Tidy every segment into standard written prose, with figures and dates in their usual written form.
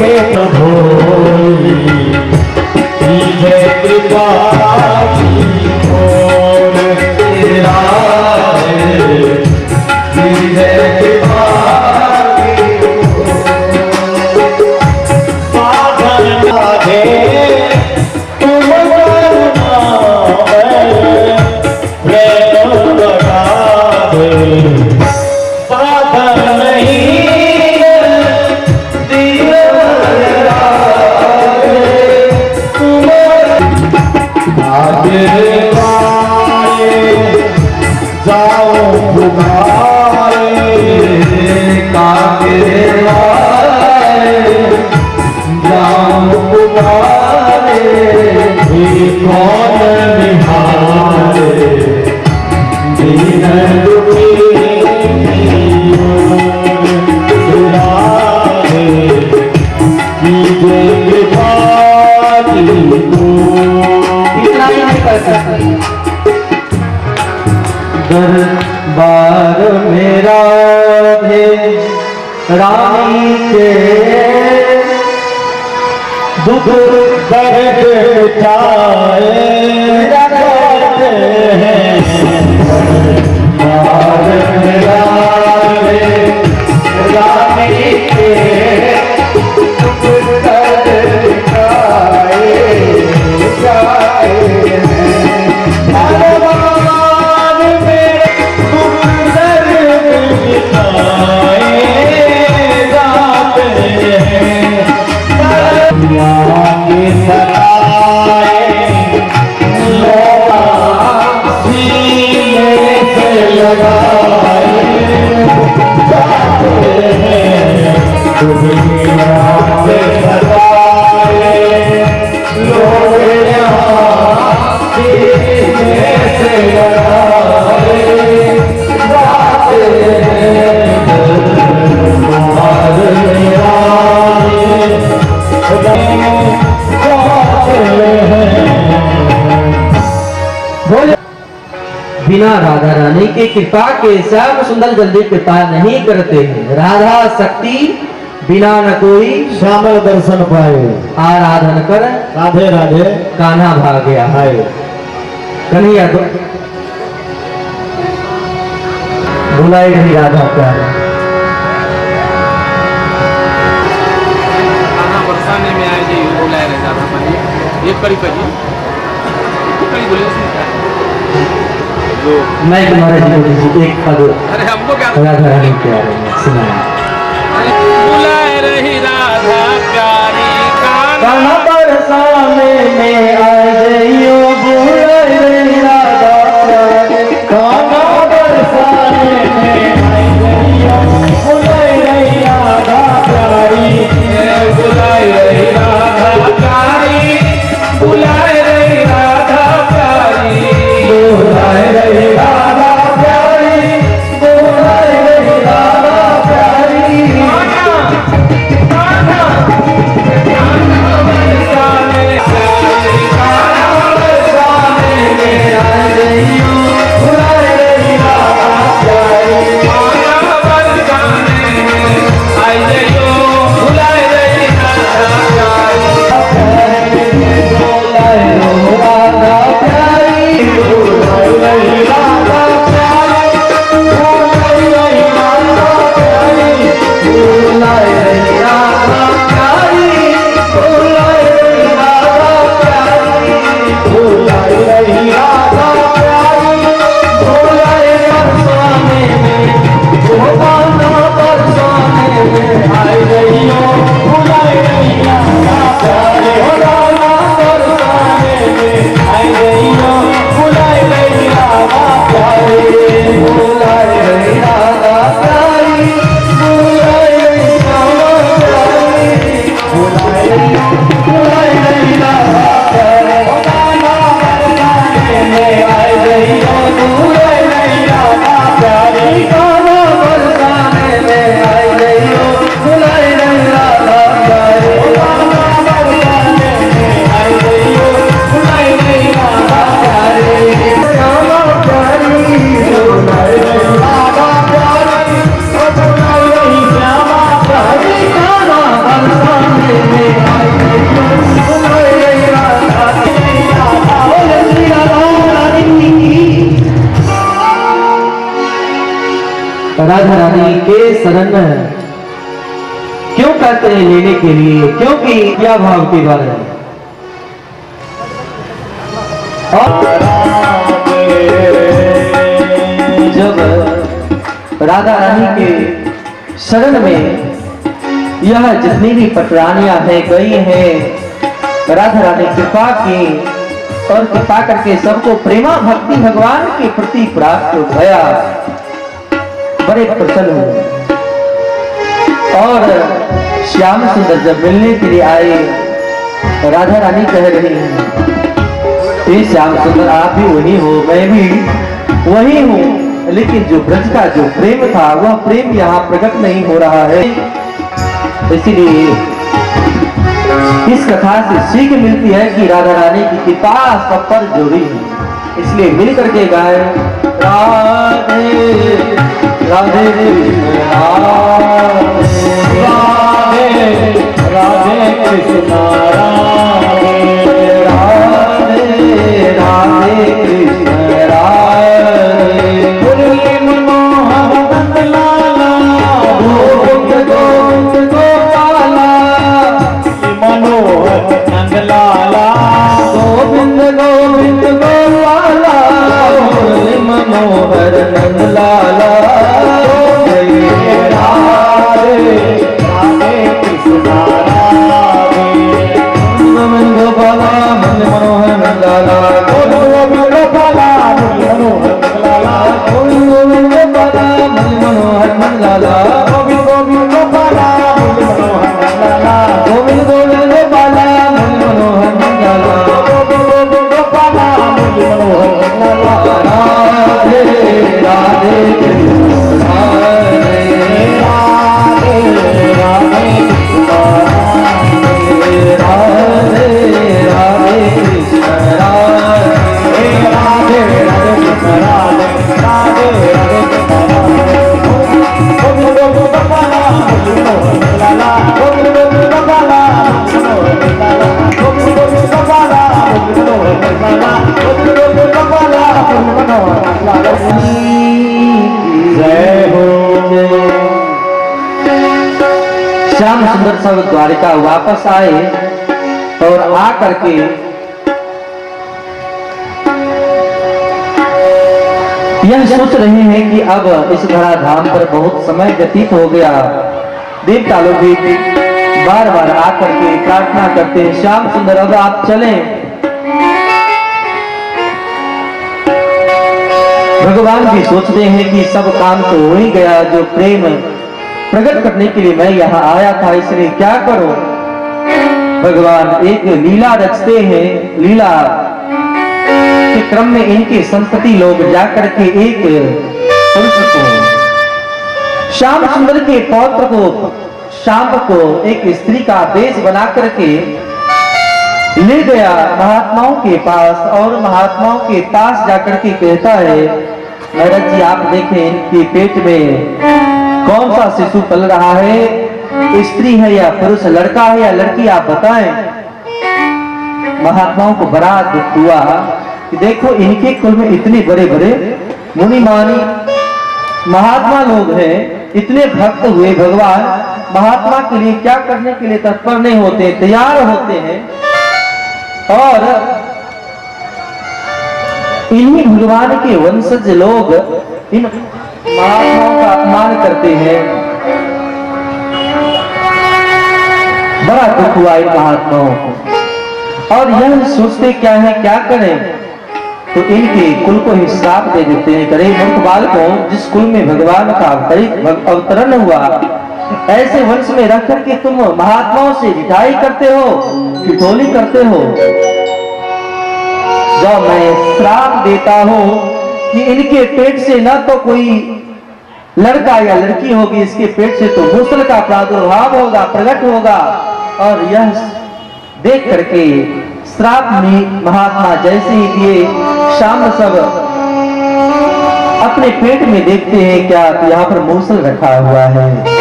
भोली जय कृपा की खोल तेरा जय कृपा की साधन राधे तुम करुणा प्रेम बता दे साधन नहीं जाओ पुकारे काके जाओ पुकारे कौन निहारे दीन दुखी दरबार मेरा है रानी के दुख दर्द मिटाए जाते हैं दरबार मेरा है रानी के दुख दर्द मिटाए जाए बिना राधा रानी की कृपा के श्याम सुंदर जल्दी कृपा नहीं करते हैं। राधा शक्ति बिना न कोई श्याम दर्शन पाए आराधन कर राधे राधे कान्हा भाग गया है कन्हैया तो बुलाई नहीं राधा प्यार बरसाने में आए जी बुलाए रहे राधा ये कड़ी बोले मैं तुम्हारे जी एक पद अरे हमको क्या राधा रानी प्यार सुना बुलाए रही राधा प्यारी कान्हा बरसाने में आ जाइयो बुलाए रही राधा प्यारी कान्हा बरसाने में आ जाइयो बुलाए रही राधा प्यारी बुलाए रही राधा प्यारी बुलाए रही राधा प्यारी बुलाए रही राधा प्यारी बुलाए रही राधा प्यारी कान्हा राधा रानी के शरण क्यों कहते हैं लेने के लिए, क्योंकि क्या भाव के द्वारा है। जब राधा रानी के शरण में यह जितनी भी पटरानियां हैं गई हैं, राधा रानी कृपा की और कृपा करके सबको प्रेमा भक्ति भगवान के प्रति प्राप्त भया, बड़े प्रसन्न हुए। और श्याम सुंदर जब मिलने के लिए आए, राधा रानी कह रही हैं, ये श्याम सुंदर आप भी वही हो, मैं भी वही हूँ, लेकिन जो ब्रज का जो प्रेम था वह प्रेम यहाँ प्रकट नहीं हो रहा है। इसलिए इस कथा से सीख मिलती है कि राधा रानी की कृपा सब पर जोड़ी है। इसलिए मिल करके गाए राधे राधे राधे राधे कृष्ण राधे राधे राधे कृष्ण राधे मुरली मनोहर नंद लाला गोविंद गोविंद गोपाला मनोहर नंद लाला गोविंद गोविंद गोपाला मुरली मनोहर नंद लाला राधे राधे कृष्ण राधे गोविंद गोपाला मुरली मनोहर नंद लाला गोविंद गोपाला मुरली मनोहर नंद लाला गोविंद गोविंद गोपाला मुरली मनोहर नंद लाला गोविंद गोविंद गोपाला मुरली मनोहर नंद लाला गोविंद गोविंद गोपाला मुरली मनोहर नंद लाला गोविंद गोविंद गोपाला मुरली मनोहर नंद लाला राधे राधे कृष्ण राधे राधे राधे कृष्ण राधे राधे कृष्ण राधे राधे राधे कृष्ण राधे राधे राधे कृष्ण गोविंद गोविंद गोपाला मुरली मनोहर नंद लाला गोविंद गोविंद गोपाला मुरली मनोहर नंद लाला गोविंद गोविंद गोपाला मुरली मनोहर नंद लाला गोविंद गोविंद गोपाला मुरली मनोहर नंद लाला। जय हो श्याम सुंदर सब द्वारिका वापस आए और आ करके यह सोच रहे हैं कि अब इस धरा धाम पर बहुत समय व्यतीत हो गया। देवता लोग भी बार बार आकर के प्रार्थना करते हैं, श्याम सुंदर अब आप चलें। भगवान भी सोचते हैं कि सब काम तो हो ही गया, जो प्रेम प्रकट करने के लिए मैं यहाँ आया था, इसलिए क्या करो। भगवान एक लीला रचते हैं, लीला के क्रम में इनके संतति लोग जाकर के एक पुरुष को, श्याम सुंदर के पौत्र को, शाम को एक स्त्री का वेश बना करके ले गया महात्माओं के पास, और महात्माओं के पास जाकर के कहता है, महाराज जी आप देखें इनके पेट में कौन सा शिशु पल रहा है, स्त्री है या पुरुष, लड़का है या लड़की, आप बताएं। महात्माओं को बड़ा दुख हुआ कि देखो इनके कुल में इतने बड़े बड़े मुनि मानी महात्मा लोग हैं, इतने भक्त हुए, भगवान महात्मा के लिए क्या करने के लिए तत्पर नहीं होते, तैयार होते हैं, और इन्हीं भगवान के वंशज लोग इन महात्माओं का अपमान करते हैं। बड़ा दुख हुआ इन महात्माओं को, और यह सोचते क्या है क्या करें, तो इनके कुल को ही श्राप दे देते हैं। करे मूर्ख बालकों, जिस कुल में भगवान का अवतरण हुआ, ऐसे वंश में रख करके तुम महात्माओं से रिठाई करते हो, ठिठोली करते हो। जब मैं श्राप देता हूं कि इनके पेट से न तो कोई लड़का या लड़की होगी, इसके पेट से तो मूसल का प्रादुर्भाव होगा, प्रकट होगा, और यह देख करके श्राप में महात्मा जैसे ही दिए, शाम सब अपने पेट में देखते हैं क्या, तो यहाँ पर मूसल रखा हुआ है।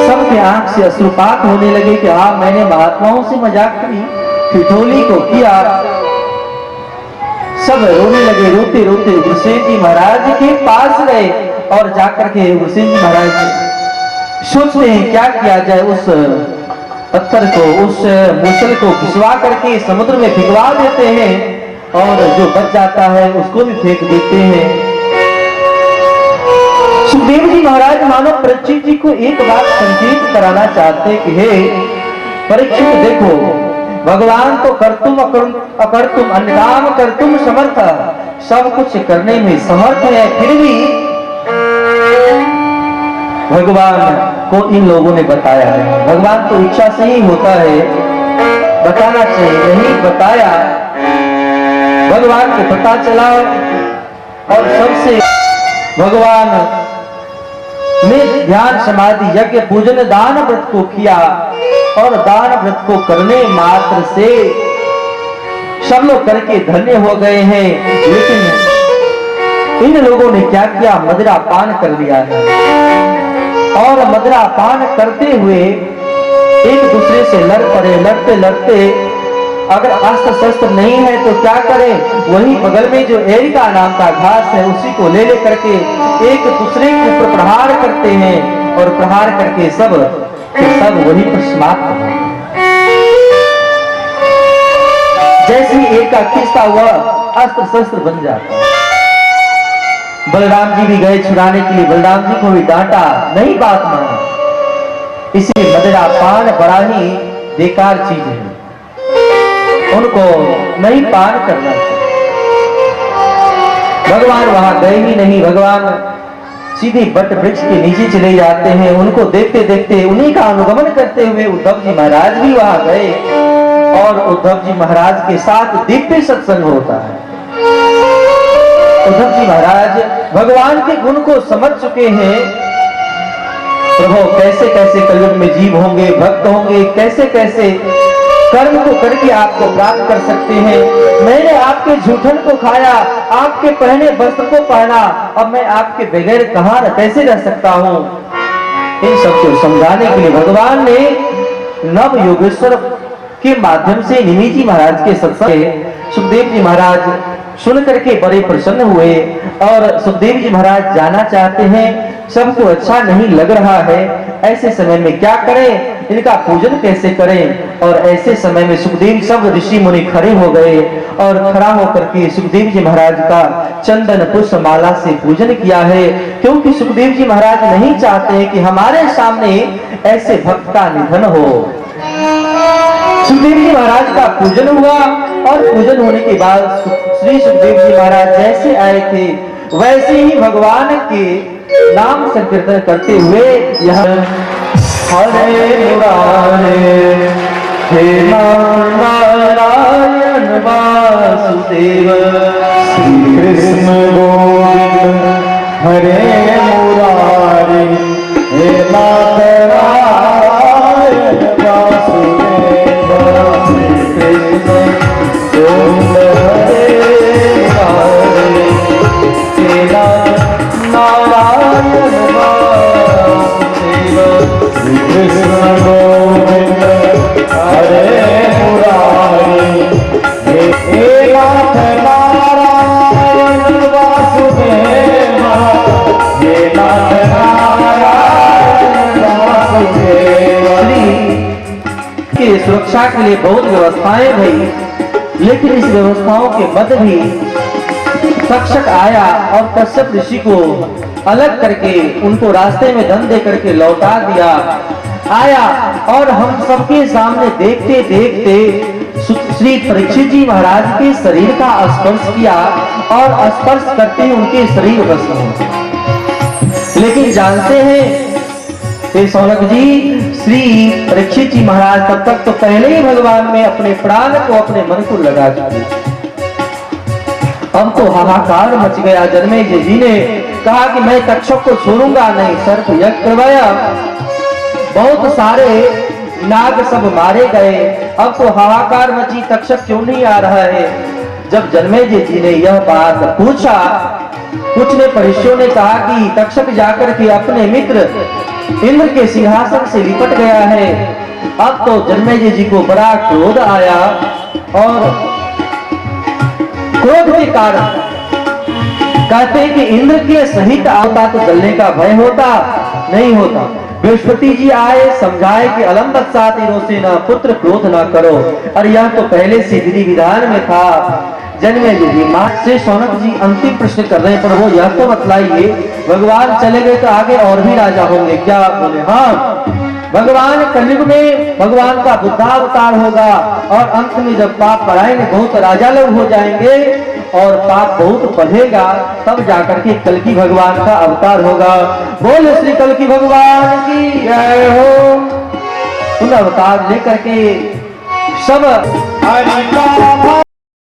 सबके आंख से अश्रुपात होने लगे कि हाँ मैंने महात्माओं से मजाक करी, ठिठोली को किया। सब रोने लगे, रोते रोते हुसैन जी महाराज के पास गए और जाकर के उग्रसेन जी महाराज सोचते हैं क्या किया जाए। उस पत्थर को, उस मूसल को खिंचवा करके समुद्र में भिगवा देते हैं और जो बच जाता है उसको भी फेंक देते हैं। सुखदेव जी महाराज मानो परीक्षित जी को एक बात संकेत कराना चाहते कि हे परीक्षित, देखो भगवान तो कर्तुम अकर्तुम अन्यदाम कर्तुम समर्थ, सब कुछ करने में समर्थ है, फिर भी भगवान को इन लोगों ने बताया है। भगवान तो इच्छा से ही होता है, बताना चाहिए, नहीं बताया। भगवान को पता चला और सबसे भगवान ने ध्यान समाधि यज्ञ पूजन दान व्रत को किया और दान व्रत को करने मात्र से सब लोग करके धन्य हो गए हैं। लेकिन इन लोगों ने क्या किया, मदिरा पान कर लिया है और मदिरा पान करते हुए एक दूसरे से लड़ पड़े। लड़ते लड़ते अगर अस्त्र शस्त्र नहीं है तो क्या करें, वही बगल में जो एरिका नाम का घास है उसी को ले लेकर के एक दूसरे के ऊपर प्रहार करते हैं और प्रहार करके सब वही पर समाप्त हो। जैसे एक का खींचता हुआ अस्त्र शस्त्र बन जाता है। बलराम जी भी गए छुड़ाने के लिए, बलराम जी को भी डांटा, नहीं बात माना। इसलिए मदिरा पान बड़ा ही बेकार चीज है, उनको नहीं पान करना चाहिए। भगवान वहां गए ही नहीं, भगवान सीधे बट वृक्ष के नीचे चले जाते हैं। उनको देखते देखते उन्हीं का अनुगमन करते हुए उद्धव जी महाराज भी वहां गए और उद्धव जी महाराज के साथ दिव्य सत्संग होता है। उद्धव जी महाराज भगवान के गुण को समझ चुके हैं। प्रभु कैसे कैसे कलयुग में जीव होंगे, भक्त होंगे, कैसे कैसे कर्म को करके आपको प्राप्त कर सकते हैं। मैंने आपके झूठन को खाया, आपके पहने वस्त्र को पहना, अब मैं आपके बगैर कहां कैसे रह सकता हूं। इन सबको समझाने के लिए भगवान ने नव योगेश्वर के माध्यम से निमि जी महाराज के सत्संग सुखदेव जी महाराज सुन करके बड़े प्रसन्न हुए और सुखदेव जी महाराज जाना चाहते हैं। सबको अच्छा नहीं लग रहा है, ऐसे समय में क्या करें, इनका पूजन कैसे करें। और ऐसे समय में सुखदेव सब ऋषि मुनि खड़े हो गए और खड़ा होकर के सुखदेव जी महाराज का चंदन पुष्प माला से पूजन किया है, क्योंकि सुखदेव जी महाराज नहीं चाहते हैं कि हमारे सामने ऐसे भक्त का निधन हो। सुखदेव जी महाराज का पूजन हुआ और पूजन होने के बाद श्री सुखदेव जी महाराज जैसे आए थे वैसे ही भगवान के नाम संकीर्तन करते हुए यह हरे मुरारे हे नारायण वासुदेव श्री कृष्ण गोविंद हरे मुरारे हे नारायण वासुदेव श्री कृष्ण गोविंद हरे मुरारे हे नारायण वासुदेव श्री कृष्ण गोविंद हरे मुरारी हे नाथ नारायण वासुदेव हे नाथ नारायण वासुदेव। की सुरक्षा के लिए बहुत व्यवस्थाएं भई, लेकिन इस व्यवस्थाओं के मध्य भी तक्षक आया और कश्यप ऋषि को अलग करके उनको रास्ते में धन दे करके लौटा दिया। आया और हम सबके सामने देखते देखते श्री परीक्षित जी महाराज के शरीर का स्पर्श किया और स्पर्श करते ही उनके शरीर भस्म हो। लेकिन जानते हैं सौनक जी, श्री परीक्षित जी महाराज तब तक तो पहले ही भगवान में अपने प्राण को, अपने मन को लगा चुके। अब तो हाहाकार मच गया। जन्मेजय जी ने कहा कि मैं तक्षक को छोड़ूंगा नहीं। सर्प यज्ञ करवाया, बहुत सारे नाग सब मारे गए। अब तो हाहाकार मची, तक्षक क्यों नहीं आ रहा है। जब जन्मेजय जी ने यह बात पूछा, कुछ ने परीक्षों ने कहा कि तक्षक जाकर के अपने मित्र इंद्र के सिंहासन से लिपट गया है। अब तो जन्मेजय जी को बड़ा क्रोध आया और क्रोध के कारण कहते हैं कि इंद्र के सहित आता तो जलने का भय होता नहीं होता। बृहस्पति जी आए, समझाए कि अलंबत्सात इरोसे न पुत्र क्रोध न करो। और यह तो पहले से विधि विधान में था। जन्मे विधि मां से शौनक जी अंतिम प्रश्न कर रहे हैं, पर वो यह तो बतलाइए, भगवान चले गए तो आगे और भी राजा होंगे क्या? बोले हाँ, भगवान कलयुग में भगवान का बुद्धावतार होगा और अंत में जब पाप बढ़ाएंगे बहुत राजा लोग हो जाएंगे और पाप बहुत बढ़ेगा, तब जाकर के कल्कि भगवान का अवतार होगा। बोल श्री कल्कि भगवान की जय हो। उन अवतार लेकर के सब